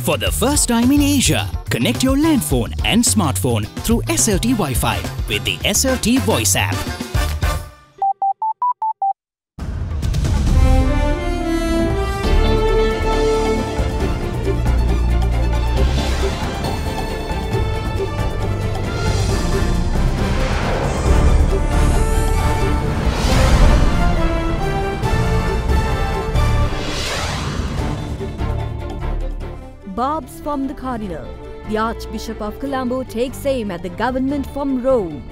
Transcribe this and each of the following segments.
For the first time in Asia, connect your landphone and smartphone through SLT Wi-Fi with the SLT Voice app. Barbs from the Cardinal. The Archbishop of Colombo takes aim at the government from Rome.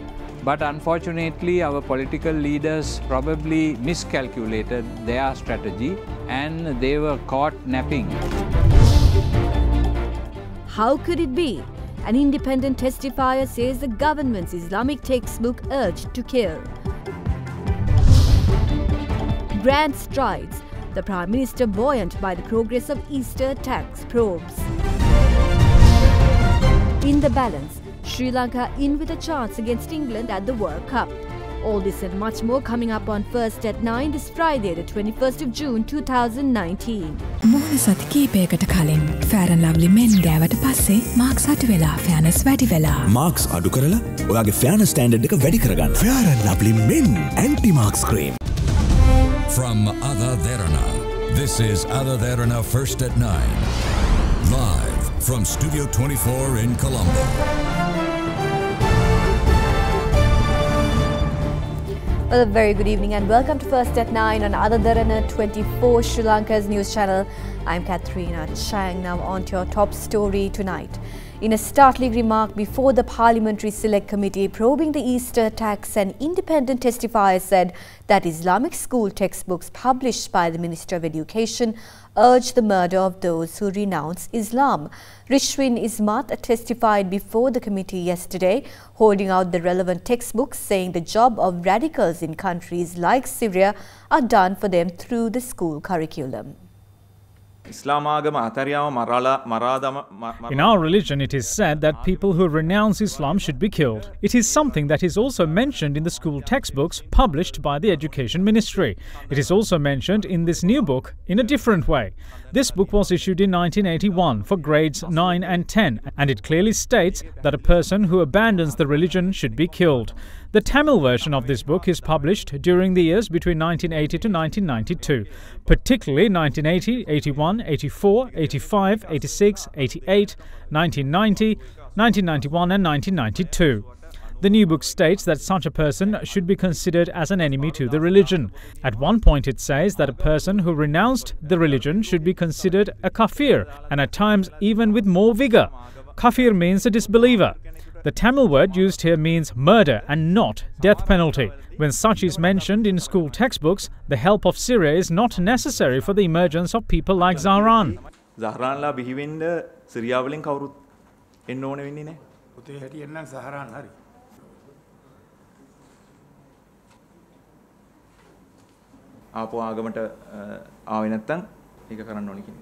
But unfortunately, our political leaders probably miscalculated their strategy and they were caught napping. How could it be? An independent testifier says the government's Islamic textbook urged to kill. Grand strides. The Prime Minister buoyant by the progress of Easter tax probes. In the balance, Sri Lanka in with a chance against England at the World Cup. All this and much more coming up on First at 9 this Friday, the 21st of June 2019. මුහුණ සති කීපයකට කලින් Fair and Lovely men ගෑවට පස්සේ Marx අඩු වෙලා fairness වැඩි වෙලා. Marx අඩු කරලා ඔයාගේ fairness standard එක වැඩි කරගන්න. Fair and Lovely men anti-marks cream. From AdaDerana, this is AdaDerana First at 9. Live from Studio 24 in Colombo. Well, a very good evening and welcome to First at 9 on AdaDerana 24, Sri Lanka's news channel. I'm Katrina Chang. Now on to your top story tonight. In a startling remark before the Parliamentary Select Committee probing the Easter tax, an independent testifier said that Islamic school textbooks published by the Minister of Education urge the murder of those who renounce Islam. Rishwin Ismat testified before the committee yesterday, holding out the relevant textbooks, saying the job of radicals in countries like Syria are done for them through the school curriculum. In our religion, it is said that people who renounce Islam should be killed. It is something that is also mentioned in the school textbooks published by the Education Ministry. It is also mentioned in this new book in a different way. This book was issued in 1981 for grades 9 and 10, and it clearly states that a person who abandons the religion should be killed. The Tamil version of this book is published during the years between 1980 to 1992, particularly 1980, 81, 84, 85, 86, 88, 1990, 1991 and 1992. The new book states that such a person should be considered as an enemy to the religion. At one point it says that a person who renounced the religion should be considered a kafir, and at times even with more vigour. Kafir means a disbeliever. The Tamil word used here means murder and not death penalty. When such is mentioned in school textbooks, the help of Syria is not necessary for the emergence of people like Zahran. Zahranla bihiwenda Syria වලින් කවුරුත් එන්න ඕනේ වෙන්නේ නැහැ. පුතේ හැටියෙන් නම් සහරාන් හරි. ආපු ආගමට ආවේ නැත්තම් ඒක කරන්න ඕනේ කියන්නේ.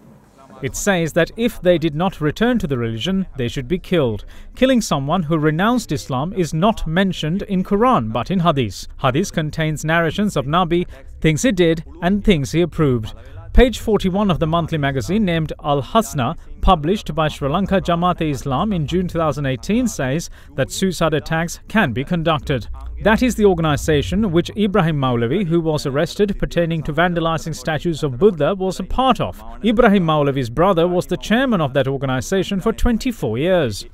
It says that if they did not return to the religion, they should be killed. Killing someone who renounced Islam is not mentioned in Quran but in Hadith. Hadith contains narrations of Nabi, things he did and things he approved. Page 41 of the monthly magazine named Al-Hasna, published by Sri Lanka Jamaat-e-Islam in June 2018, says that suicide attacks can be conducted. That is the organisation which Ibrahim Maulavi, who was arrested pertaining to vandalising statues of Buddha, was a part of. Ibrahim Maulavi's brother was the chairman of that organisation for 24 years.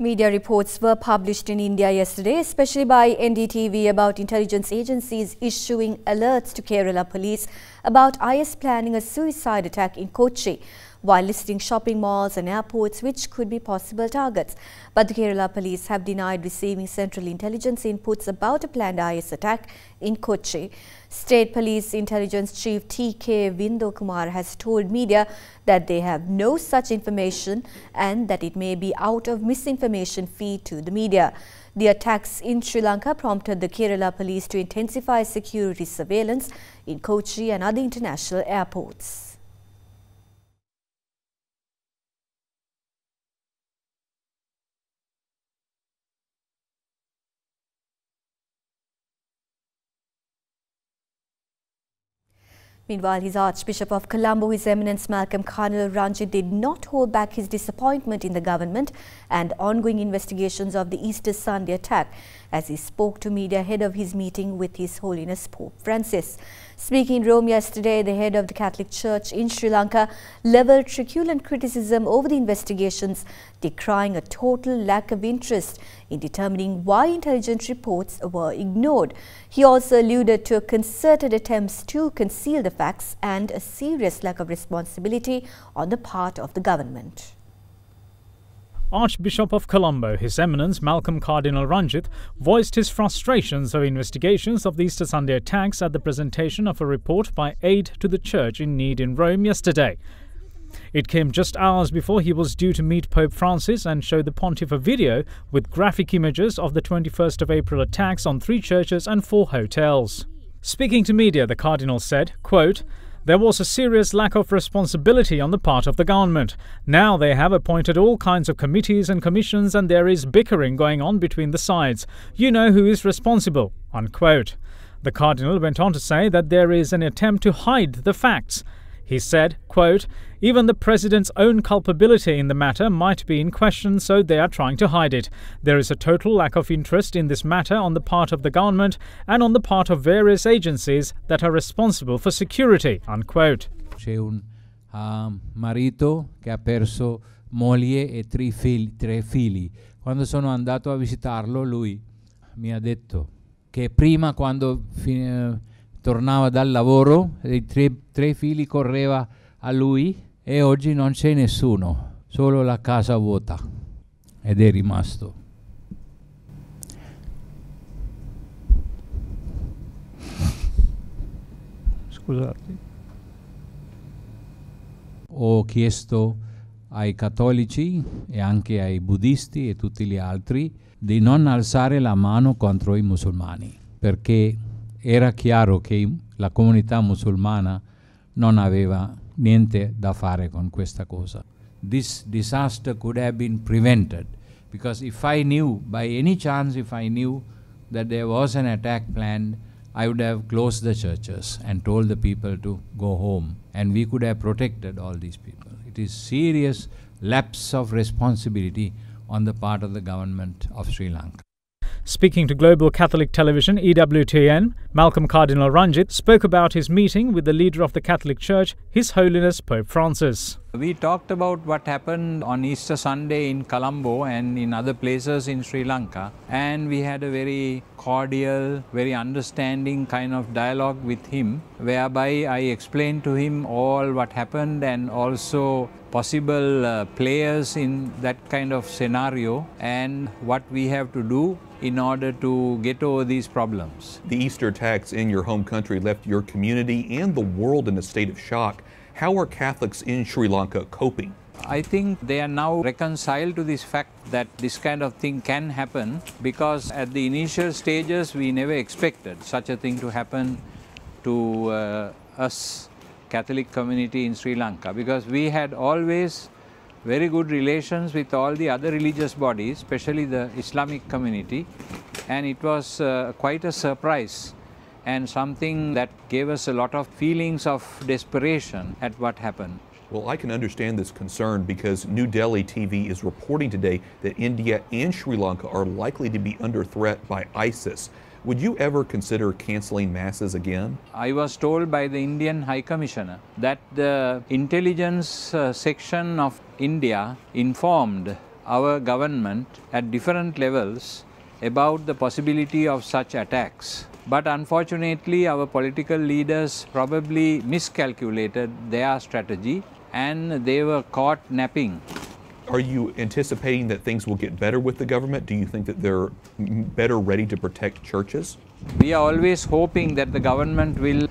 Media reports were published in India yesterday, especially by NDTV, about intelligence agencies issuing alerts to Kerala police about IS planning a suicide attack in Kochi, while listing shopping malls and airports which could be possible targets. But the Kerala police have denied receiving central intelligence inputs about a planned IS attack in Kochi. State Police Intelligence Chief T.K. Vindokumar has told media that they have no such information and that it may be out of misinformation feed to the media. The attacks in Sri Lanka prompted the Kerala police to intensify security surveillance in Kochi and other international airports. Meanwhile, his Archbishop of Colombo, His Eminence Malcolm Cardinal Ranjit, did not hold back his disappointment in the government and ongoing investigations of the Easter Sunday attack as he spoke to media ahead of his meeting with His Holiness Pope Francis. Speaking in Rome yesterday, the head of the Catholic Church in Sri Lanka levelled truculent criticism over the investigations, decrying a total lack of interest in determining why intelligence reports were ignored. He also alluded to a concerted attempts to conceal the facts and a serious lack of responsibility on the part of the government. Archbishop of Colombo, His Eminence Malcolm Cardinal Ranjit, voiced his frustrations over investigations of the Easter Sunday attacks at the presentation of a report by Aid to the Church in Need in Rome yesterday. It came just hours before he was due to meet Pope Francis and show the pontiff a video with graphic images of the 21st of April attacks on 3 churches and 4 hotels. Speaking to media, the Cardinal said, quote, "There was a serious lack of responsibility on the part of the government. Now they have appointed all kinds of committees and commissions and there is bickering going on between the sides. You know who is responsible." Unquote. The Cardinal went on to say that there is an attempt to hide the facts. He said, quote, "Even the President's own culpability in the matter might be in question, so they are trying to hide it. There is a total lack of interest in this matter on the part of the government and on the part of various agencies that are responsible for security." Unquote. C'è un marito che ha perso moglie e 3 figli. Quando sono andato a visitarlo, lui mi ha detto che prima, quando tornava dal lavoro, i 3 figli correva a lui e oggi non c'è nessuno, solo la casa vuota, ed è rimasto. Scusate. Ho chiesto ai cattolici e anche ai buddisti e tutti gli altri di non alzare la mano contro i musulmani, perché era chiaro che la comunità musulmana non aveva niente da fare con questa cosa. This disaster could have been prevented, because if I knew, by any chance, if I knew that there was an attack planned, I would have closed the churches and told the people to go home, and we could have protected all these people. It is serious lapse of responsibility on the part of the government of Sri Lanka. Speaking to Global Catholic Television EWTN, Malcolm Cardinal Ranjit spoke about his meeting with the leader of the Catholic Church, His Holiness Pope Francis. We talked about what happened on Easter Sunday in Colombo and in other places in Sri Lanka, and we had a very cordial, very understanding kind of dialogue with him, whereby I explained to him all what happened and also possible players in that kind of scenario and what we have to do in order to get over these problems. The Easter attacks in your home country left your community and the world in a state of shock. How are Catholics in Sri Lanka coping? I think they are now reconciled to this fact that this kind of thing can happen, because at the initial stages we never expected such a thing to happen to us Catholic community in Sri Lanka, because we had always very good relations with all the other religious bodies, especially the Islamic community, and it was quite a surprise and something that gave us a lot of feelings of desperation at what happened. Well, I can understand this concern because New Delhi TV is reporting today that India and Sri Lanka are likely to be under threat by ISIS. Would you ever consider canceling masses again? I was told by the Indian High Commissioner that the intelligence section of India informed our government at different levels about the possibility of such attacks. But unfortunately, our political leaders probably miscalculated their strategy and they were caught napping. Are you anticipating that things will get better with the government? Do you think that they're better ready to protect churches? We are always hoping that the government will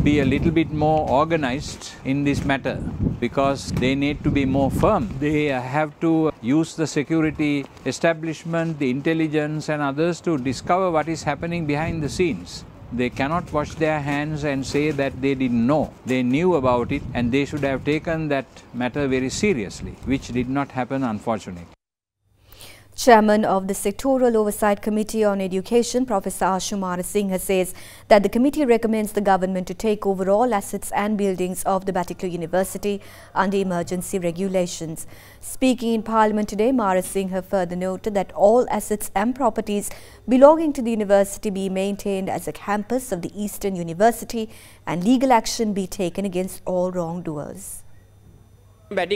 be a little bit more organized in this matter, because they need to be more firm. They have to use the security establishment, the intelligence and others to discover what is happening behind the scenes. They cannot wash their hands and say that they didn't know. They knew about it and they should have taken that matter very seriously, which did not happen, unfortunately. Chairman of the Sectoral Oversight Committee on Education, Professor Ashumara Singh, says that the committee recommends the government to take over all assets and buildings of the Batticaloa University under emergency regulations. Speaking in Parliament today, Mara Singh further noted that all assets and properties belonging to the university be maintained as a campus of the Eastern University and legal action be taken against all wrongdoers. The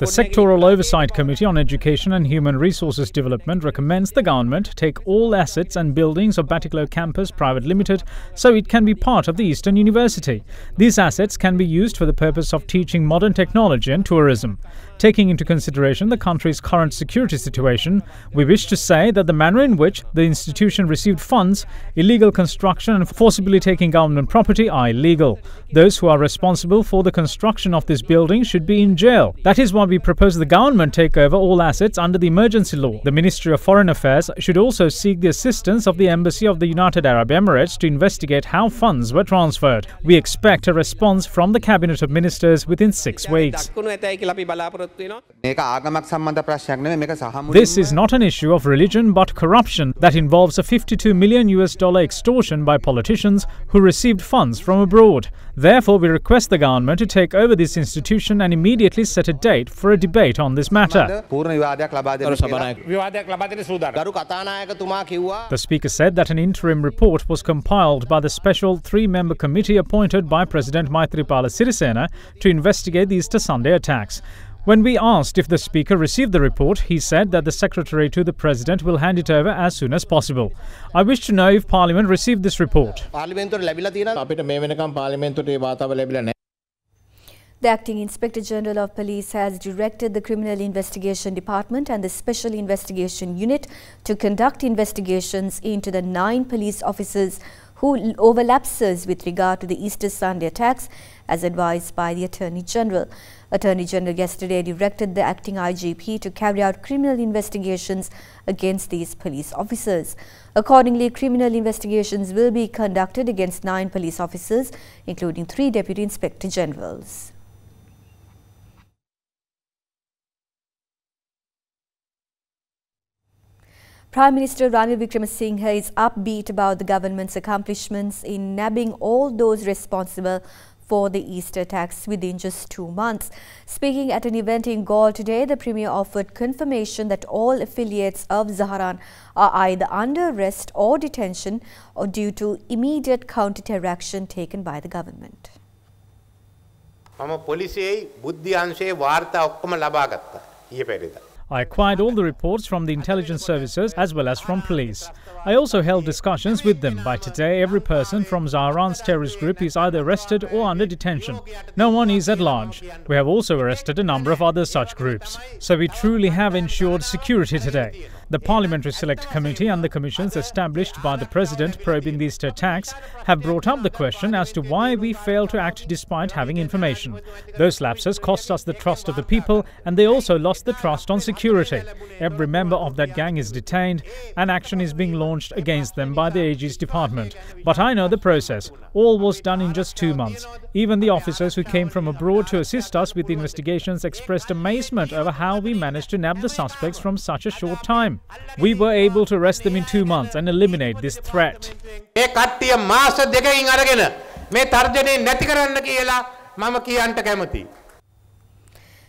Sectoral Oversight Committee on Education and Human Resources Development recommends the government take all assets and buildings of Batticaloa Campus Private Limited so it can be part of the Eastern University. These assets can be used for the purpose of teaching modern technology and tourism. Taking into consideration the country's current security situation, we wish to say that the manner in which the institution received funds, illegal construction and forcibly taking government property are illegal. Those who are responsible for the construction of this building should be in jail. That is why we propose the government take over all assets under the emergency law. The Ministry of Foreign Affairs should also seek the assistance of the Embassy of the United Arab Emirates to investigate how funds were transferred. We expect a response from the Cabinet of Ministers within 6 weeks. This is not an issue of religion but corruption that involves a $52 million extortion by politicians who received funds from abroad. Therefore, we request the government to take over this institution and immediately set a date for a debate on this matter. The Speaker said that an interim report was compiled by the special 3-member committee appointed by President Maithripala Sirisena to investigate the Easter Sunday attacks. When we asked if the Speaker received the report, he said that the Secretary to the President will hand it over as soon as possible. I wish to know if Parliament received this report. The Acting Inspector General of Police has directed the Criminal Investigation Department and the Special Investigation Unit to conduct investigations into the 9 police officers who overlapses with regard to the Easter Sunday attacks as advised by the Attorney General. Attorney General yesterday directed the acting IGP to carry out criminal investigations against these police officers. Accordingly, criminal investigations will be conducted against 9 police officers, including 3 Deputy Inspector Generals. Prime Minister Ranil Wickremesinghe is upbeat about the government's accomplishments in nabbing all those responsible for the Easter attacks within just 2 months. Speaking at an event in Galle today, the Premier offered confirmation that all affiliates of Zaharan are either under arrest or detention or due to immediate counter-terror action taken by the government. I acquired all the reports from the intelligence services as well as from police. I also held discussions with them. By today, every person from Zaharan's terrorist group is either arrested or under detention. No one is at large. We have also arrested a number of other such groups. So we truly have ensured security today. The Parliamentary Select Committee and the commissions established by the President probing these attacks have brought up the question as to why we failed to act despite having information. Those lapses cost us the trust of the people and they also lost the trust on security. Every member of that gang is detained and action is being launched against them by the AG's department. But I know the process. All was done in just 2 months. Even the officers who came from abroad to assist us with the investigations expressed amazement over how we managed to nab the suspects from such a short time. We were able to arrest them in 2 months and eliminate this threat.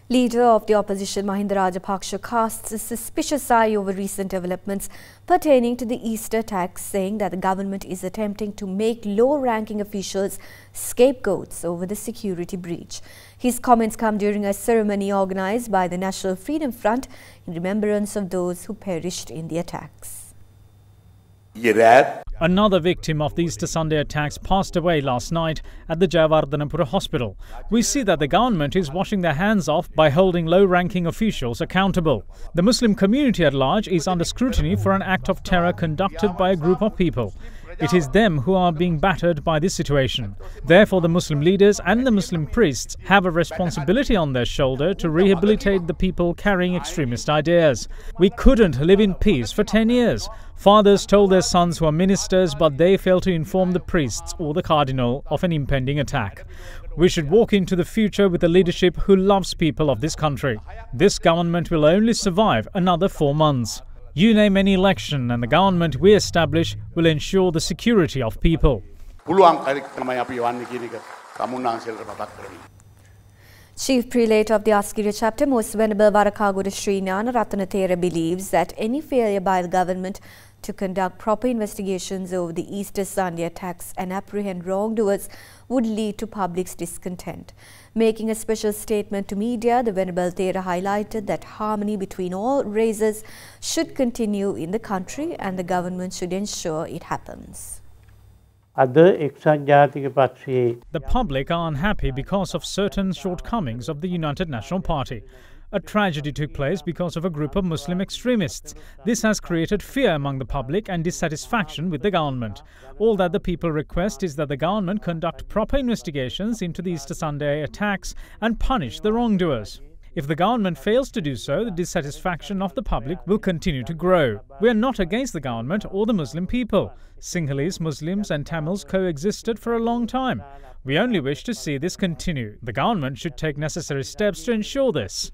Leader of the opposition Mahinda Rajapaksa casts a suspicious eye over recent developments pertaining to the Easter attacks, saying that the government is attempting to make low-ranking officials scapegoats over the security breach. His comments come during a ceremony organized by the National Freedom Front in remembrance of those who perished in the attacks. Another victim of the Easter Sunday attacks passed away last night at the Jayawardhanapura hospital. We see that the government is washing their hands off by holding low-ranking officials accountable. The Muslim community at large is under scrutiny for an act of terror conducted by a group of people. It is them who are being battered by this situation. Therefore, the Muslim leaders and the Muslim priests have a responsibility on their shoulder to rehabilitate the people carrying extremist ideas. We couldn't live in peace for 10 years. Fathers told their sons who are ministers, but they failed to inform the priests or the cardinal of an impending attack. We should walk into the future with a leadership who loves people of this country. This government will only survive another 4 months. You name any election and the government we establish will ensure the security of people. Chief Prelate of the RIOT chapter, Most Venerable WELIKADA Sri Gnanaratana believes that any failure by the government to conduct proper investigations over the Easter Sunday attacks and apprehend wrongdoers would lead to public's discontent. Making a special statement to media, the Venerable Thera highlighted that harmony between all races should continue in the country and the government should ensure it happens. The public are unhappy because of certain shortcomings of the United National Party. A tragedy took place because of a group of Muslim extremists. This has created fear among the public and dissatisfaction with the government. All that the people request is that the government conduct proper investigations into the Easter Sunday attacks and punish the wrongdoers. If the government fails to do so, the dissatisfaction of the public will continue to grow. We are not against the government or the Muslim people. Sinhalese, Muslims and Tamils coexisted for a long time. We only wish to see this continue. The government should take necessary steps to ensure this.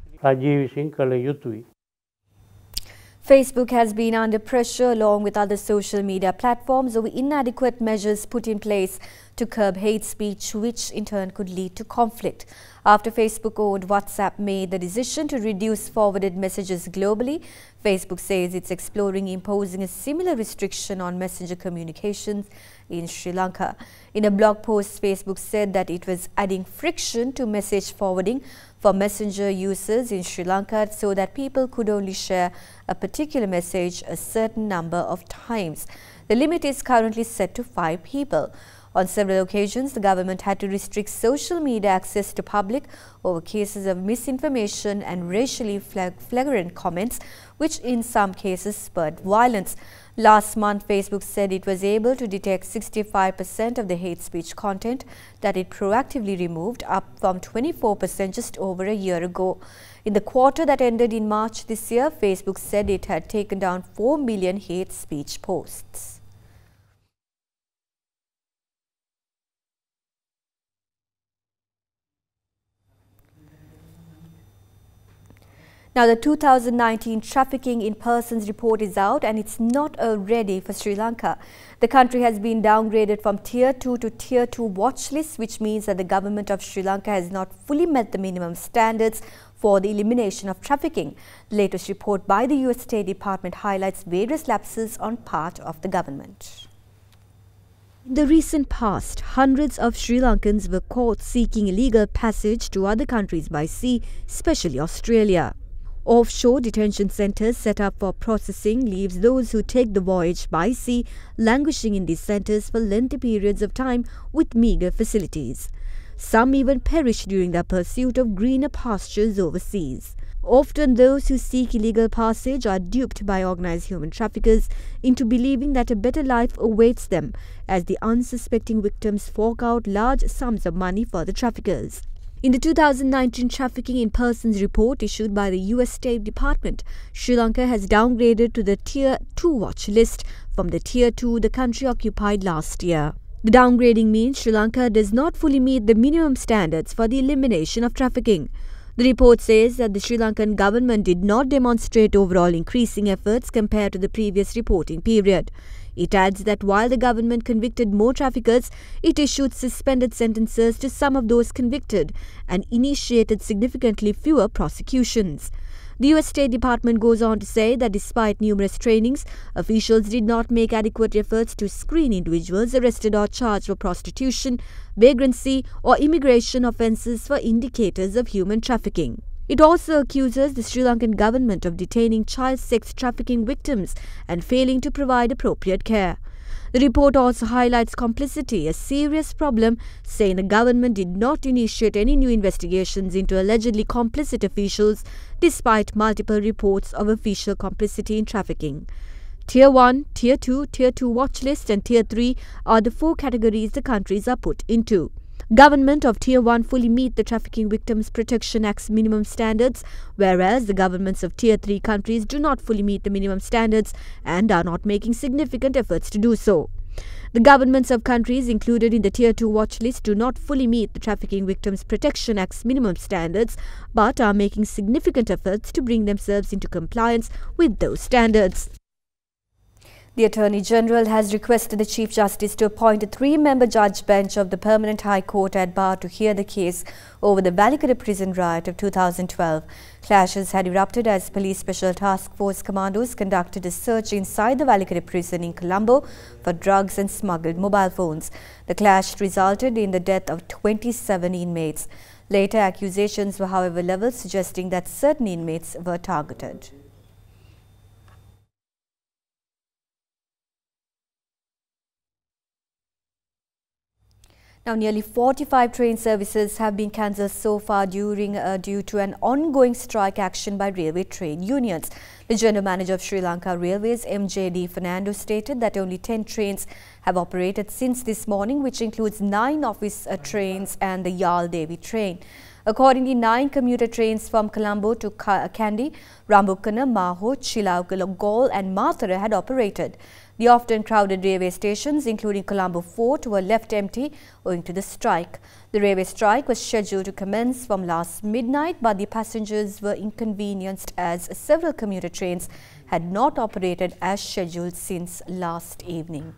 Facebook has been under pressure along with other social media platforms over inadequate measures put in place to curb hate speech, which in turn could lead to conflict. After Facebook-owned WhatsApp made the decision to reduce forwarded messages globally, Facebook says it's exploring imposing a similar restriction on messenger communications in Sri Lanka. In a blog post, Facebook said that it was adding friction to message forwarding for messenger users in Sri Lanka so that people could only share a particular message a certain number of times. The limit is currently set to 5 people. On several occasions, the government had to restrict social media access to public over cases of misinformation and racially flagrant comments, which in some cases spurred violence. Last month, Facebook said it was able to detect 65% of the hate speech content that it proactively removed, up from 24% just over a year ago. In the quarter that ended in March this year, Facebook said it had taken down 4 million hate speech posts. Now, the 2019 Trafficking in Persons report is out and it's not ready for Sri Lanka. The country has been downgraded from Tier 2 to Tier 2 watch list, which means that the government of Sri Lanka has not fully met the minimum standards for the elimination of trafficking. The latest report by the US State Department highlights various lapses on part of the government. In the recent past, hundreds of Sri Lankans were caught seeking illegal passage to other countries by sea, especially Australia. Offshore detention centres set up for processing leaves those who take the voyage by sea languishing in these centres for lengthy periods of time with meagre facilities. Some even perish during their pursuit of greener pastures overseas. Often those who seek illegal passage are duped by organised human traffickers into believing that a better life awaits them, as the unsuspecting victims fork out large sums of money for the traffickers. In the 2019 Trafficking in Persons report issued by the US State Department, Sri Lanka has downgraded to the Tier 2 watch list from the Tier 2 the country occupied last year. The downgrading means Sri Lanka does not fully meet the minimum standards for the elimination of trafficking. The report says that the Sri Lankan government did not demonstrate overall increasing efforts compared to the previous reporting period. It adds that while the government convicted more traffickers, it issued suspended sentences to some of those convicted and initiated significantly fewer prosecutions. The US State Department goes on to say that despite numerous trainings, officials did not make adequate efforts to screen individuals arrested or charged for prostitution, vagrancy or immigration offences for indicators of human trafficking. It also accuses the Sri Lankan government of detaining child sex trafficking victims and failing to provide appropriate care. The report also highlights complicity, a serious problem, saying the government did not initiate any new investigations into allegedly complicit officials despite multiple reports of official complicity in trafficking. Tier 1, Tier 2, Tier 2 watch list and Tier 3 are the 4 categories the countries are put into. Government of Tier 1 fully meet the Trafficking Victims Protection Act's minimum standards, whereas the governments of Tier 3 countries do not fully meet the minimum standards and are not making significant efforts to do so. The governments of countries included in the Tier 2 watch list do not fully meet the Trafficking Victims Protection Act's minimum standards, but are making significant efforts to bring themselves into compliance with those standards. The Attorney General has requested the Chief Justice to appoint a 3-member judge bench of the Permanent High Court at Bar to hear the case over the WELIKADA prison riot of 2012. Clashes had erupted as Police Special Task Force commandos conducted a search inside the WELIKADA prison in Colombo for drugs and smuggled mobile phones. The clash resulted in the death of 27 inmates. Later, accusations were however levelled, suggesting that certain inmates were targeted. Now, nearly 45 train services have been cancelled so far due to an ongoing strike action by railway trade unions. The General Manager of Sri Lanka Railways, M.J.D. Fernando, stated that only 10 trains have operated since this morning, which includes 9 office trains and the Yal Devi train. Accordingly, 9 commuter trains from Colombo to Kandy, Rambukana, Maho, Chilaukala, Galle and Mathura had operated. The often crowded railway stations, including Colombo Fort, were left empty owing to the strike. The railway strike was scheduled to commence from last midnight, but the passengers were inconvenienced as several commuter trains had not operated as scheduled since last evening.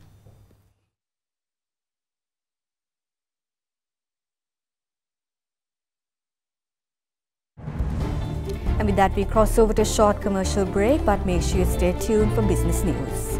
And with that, we cross over to a short commercial break, but make sure you stay tuned for business news.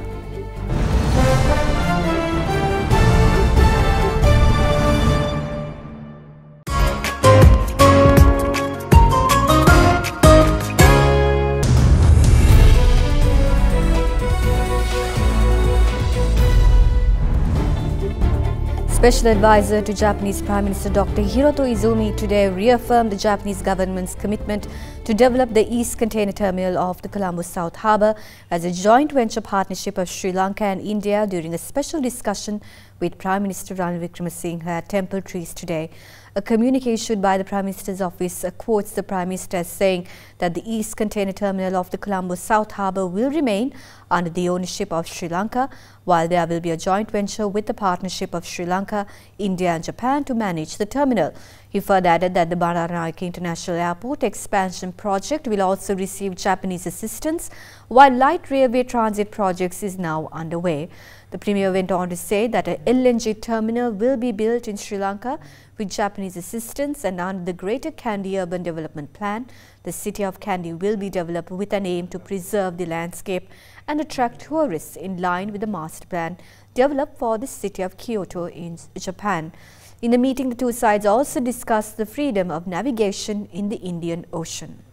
Special Advisor to Japanese Prime Minister Dr. Hiroto Izumi today reaffirmed the Japanese government's commitment to develop the East Container Terminal of the Colombo South Harbour as a joint venture partnership of Sri Lanka and India during a special discussion with Prime Minister Ranil Wickremesinghe at Temple Trees today. A communique issued by the Prime Minister's office quotes the Prime Minister as saying that the East Container Terminal of the Colombo South Harbour will remain under the ownership of Sri Lanka, while there will be a joint venture with the partnership of Sri Lanka, India and Japan to manage the terminal. He further added that the Bandaranaike International Airport expansion project will also receive Japanese assistance, while light railway transit projects is now underway. The Premier went on to say that a LNG terminal will be built in Sri Lanka with Japanese assistance, and under the Greater Kandy Urban Development Plan, the city of Kandy will be developed with an aim to preserve the landscape and attract tourists in line with the master plan developed for the city of Kyoto in Japan. In the meeting, the two sides also discussed the freedom of navigation in the Indian Ocean.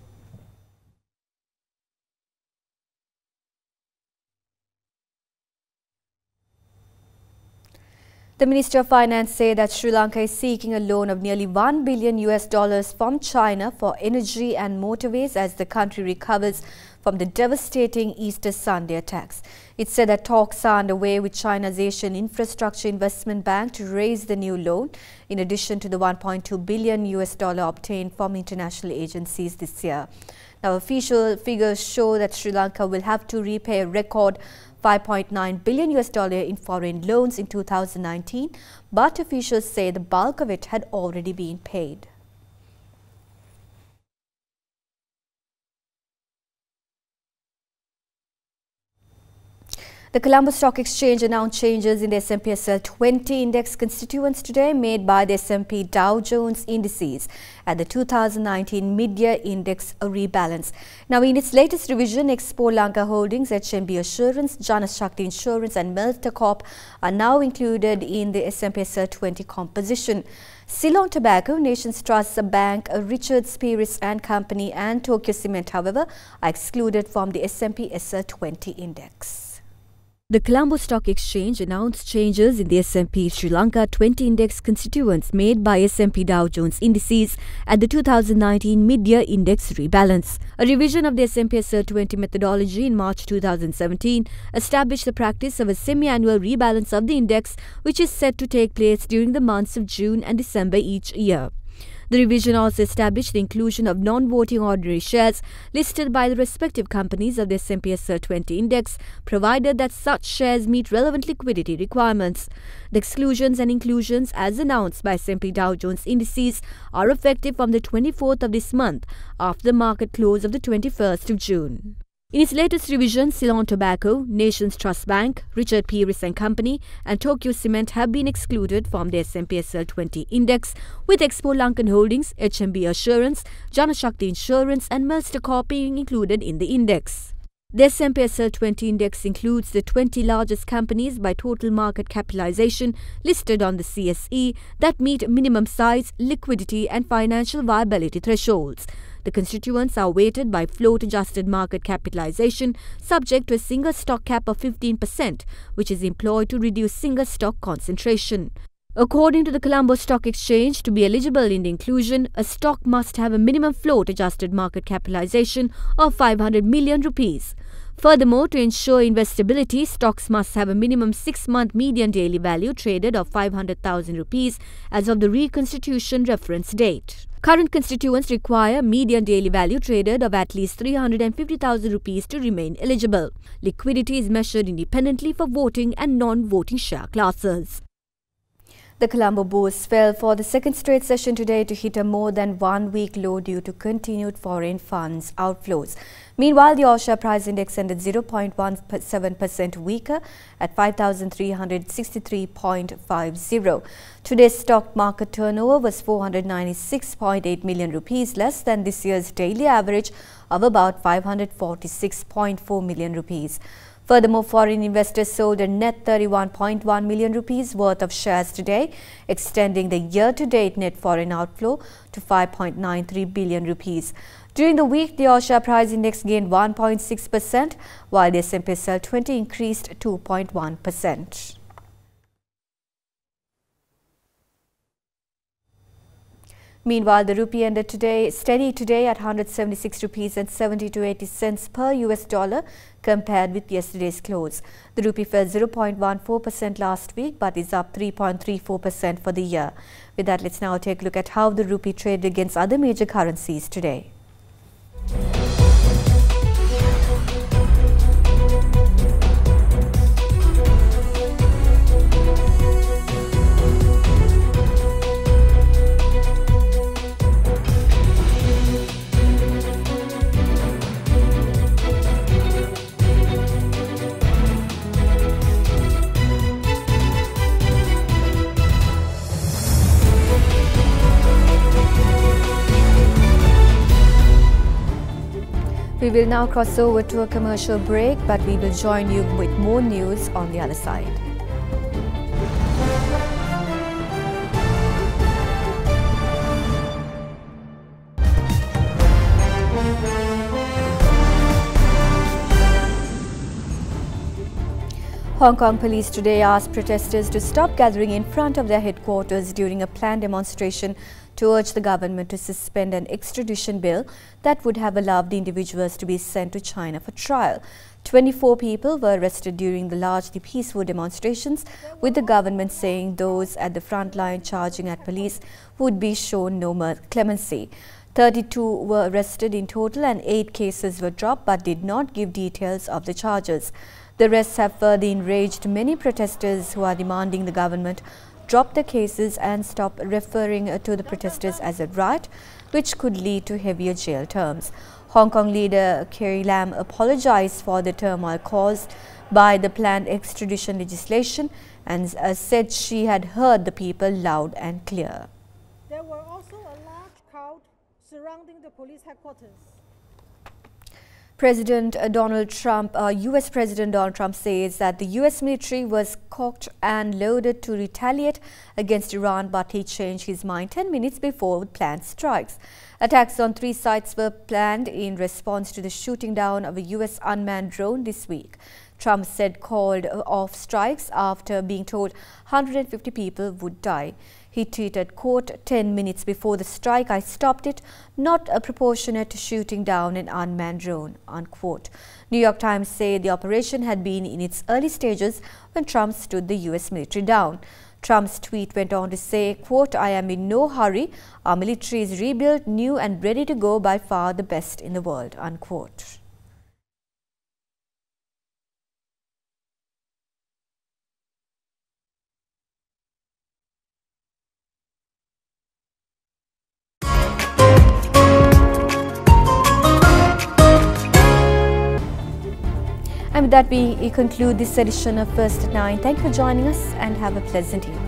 The Minister of Finance said that Sri Lanka is seeking a loan of nearly $1 billion from China for energy and motorways as the country recovers from the devastating Easter Sunday attacks. It said that talks are underway with China's Asian Infrastructure Investment Bank to raise the new loan, in addition to the $1.2 billion obtained from international agencies this year. Now, official figures show that Sri Lanka will have to repay a record $5.9 billion in foreign loans in 2019, but officials say the bulk of it had already been paid. The Colombo Stock Exchange announced changes in the S&P SL 20 index constituents today made by the S&P Dow Jones indices at the 2019 mid-year index rebalance. Now, in its latest revision, Expo Lanka Holdings, HMB Assurance, Janashakti Insurance and Melter Corp are now included in the S&P SL 20 composition. Ceylon Tobacco, Nations Trust Bank, Richard Spirits and Company and Tokyo Cement, however, are excluded from the S&P SL 20 index. The Colombo Stock Exchange announced changes in the S&P Sri Lanka 20 index constituents made by S&P Dow Jones indices at the 2019 mid-year index rebalance. A revision of the S&P SR 20 methodology in March 2017 established the practice of a semi-annual rebalance of the index, which is set to take place during the months of June and December each year. The revision also established the inclusion of non-voting ordinary shares listed by the respective companies of the S&P SR 20 index, provided that such shares meet relevant liquidity requirements. The exclusions and inclusions, as announced by S&P Dow Jones indices, are effective from the 24th of this month, after the market close of the 21st of June. In its latest revision, Ceylon Tobacco, Nations Trust Bank, Richard Pearis & Company and Tokyo Cement have been excluded from the S&P SR 20 index, with Expo Lankan Holdings, HMB Assurance, Janashakti Insurance and Mercer Corp being included in the index. The S&P SR 20 index includes the 20 largest companies by total market capitalization listed on the CSE that meet minimum size, liquidity and financial viability thresholds. The constituents are weighted by float-adjusted market capitalization, subject to a single stock cap of 15%, which is employed to reduce single stock concentration. According to the Colombo Stock Exchange, to be eligible in the inclusion, a stock must have a minimum float-adjusted market capitalization of 500 million rupees. Furthermore, to ensure investability, stocks must have a minimum 6-month median daily value traded of 500,000 rupees as of the reconstitution reference date. Current constituents require median daily value traded of at least 350,000 rupees to remain eligible. Liquidity is measured independently for voting and non-voting share classes. The Colombo Bourse fell for the second straight session today to hit a more than 1 week low due to continued foreign funds outflows. Meanwhile, the all-share price index ended 0.17% weaker at 5,363.50. Today's stock market turnover was 496.8 million rupees, less than this year's daily average of about 546.4 million rupees. Furthermore, foreign investors sold a net 31.1 million rupees worth of shares today, extending the year-to-date net foreign outflow to 5.93 billion rupees. During the week, the all-share price index gained 1.6%, while the S&P SR 20 increased 2.1%. Meanwhile, the rupee ended steady today at 176 rupees and 70 to 80 cents per US dollar compared with yesterday's close. The rupee fell 0.14% last week but is up 3.34% for the year. With that, let's now take a look at how the rupee traded against other major currencies today. We will now cross over to a commercial break, but we will join you with more news on the other side. Hong Kong police today asked protesters to stop gathering in front of their headquarters during a planned demonstration to urge the government to suspend an extradition bill that would have allowed the individuals to be sent to China for trial. 24 people were arrested during the largely peaceful demonstrations, with the government saying those at the front line charging at police would be shown no clemency. 32 were arrested in total and 8 cases were dropped but did not give details of the charges. The arrests have further enraged many protesters who are demanding the government drop the cases and stop referring to the protesters as a riot, which could lead to heavier jail terms. Hong Kong leader Carrie Lam apologized for the turmoil caused by the planned extradition legislation and said she had heard the people loud and clear. There were also a large crowd surrounding the police headquarters. US President Donald Trump says that the US military was cocked and loaded to retaliate against Iran, but he changed his mind 10 minutes before planned strikes. Attacks on 3 sites were planned in response to the shooting down of a US unmanned drone this week. Trump said called off strikes after being told 150 people would die. He tweeted, quote, 10 minutes before the strike, I stopped it, not proportionate to shooting down an unmanned drone, unquote. New York Times said the operation had been in its early stages when Trump stood the US military down. Trump's tweet went on to say, quote, I am in no hurry. Our military is rebuilt, new and ready to go, by far the best in the world, unquote. And with that, we conclude this edition of First at 9. Thank you for joining us and have a pleasant evening.